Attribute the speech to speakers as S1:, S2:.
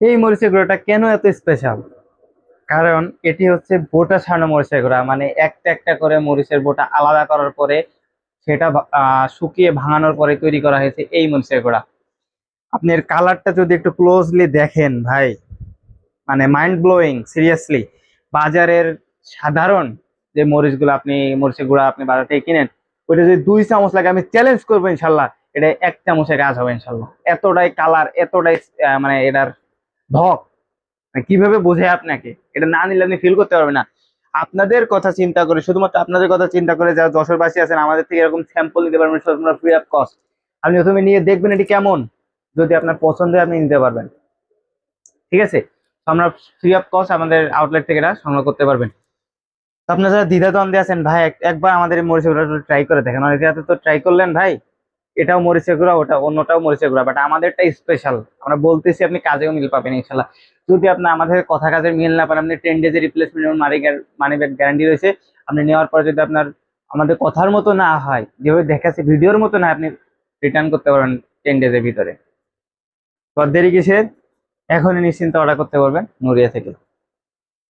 S1: এই মরিচের গুঁড়োটা কেন এত স্পেশাল? কারণ এটি হচ্ছে বোটা ছাড়ানো মরিচের গুঁড়া, মানে একটা একটা করে মরিচের বোটা আলাদা করার পরে সেটা শুকিয়ে ভাঙানোর পরে তৈরি করা হয়েছে এই মরিচের গুঁড়া। আপনি এর কালারটা যদি একটু ক্লোজলি দেখেন ভাই, মানে মাইন্ড ব্লোয়িং সিরিয়াসলি। বাজারের সাধারণ যে মরিচগুলো আপনি মরিচের গুঁড়া আপনি বাজার থেকে কিনেন, ওইটা যদি 2 চামচ লাগে, আমি চ্যালেঞ্জ করবো ইনশাল্লাহ এটা 1 চামচে কাজ হবে ইনশাল্লাহ। এতটাই কালার, এতটাই মানে এটার ধক, মানে কিভাবে বোঝায় আপনাকে, এটা না নিলে আপনি ফিল করতে পারবেন না। আপনাদের কথা চিন্তা করে, শুধুমাত্র আপনাদের কথা চিন্তা করে যারা যশোরবাসী আছেন, আমাদের থেকে এরকম স্যাম্পল নিতে পারবেন সম্পূর্ণ ফ্রি অফ কস্ট। আপনি প্রথমে নিয়ে দেখবেন এটি কেমন, যদি আপনার পছন্দ হয় আপনি নিতে পারবেন। ঠিক আছে? তো আমরা ফ্রি অফ কস্ট আমাদের আউটলেট থেকে এটা সংগ্রহ করতে পারবেন। তো আপনারা যারা দ্বিধাদ্বন্দ্বে আছেন ভাই, একবার আমাদের এই মরিচের গুঁড়া ট্রাই করে দেখেন। অনেকে তো ট্রাই করলেন ভাই, এটাও মরিচের গুঁড়া, ওটা অন্যটাও মরিচের গুঁড়া, বাট আমাদেরটা স্পেশাল। আমরা বলতেছি, আপনি কাজেও মিল পাবেন ইনশাল্লাহ। যদি আপনি আমাদের কথা কাজের মিল না পান, আপনি 10 ডেজের রিপ্লেসমেন্ট এবং মানি ব্যাক গ্যারান্টি রয়েছে। আপনি নেওয়ার পর যদি আপনার আমাদের কথার মতো না হয়, যেভাবে দেখাচ্ছে ভিডিওর মতো না, আপনি রিটার্ন করতে পারবেন 10 ডেজের ভিতরে। তো আর দেরি কিসের, এখনই নিশ্চিন্তে অর্ডার করতে পারবেন নুরিয়া থেকে।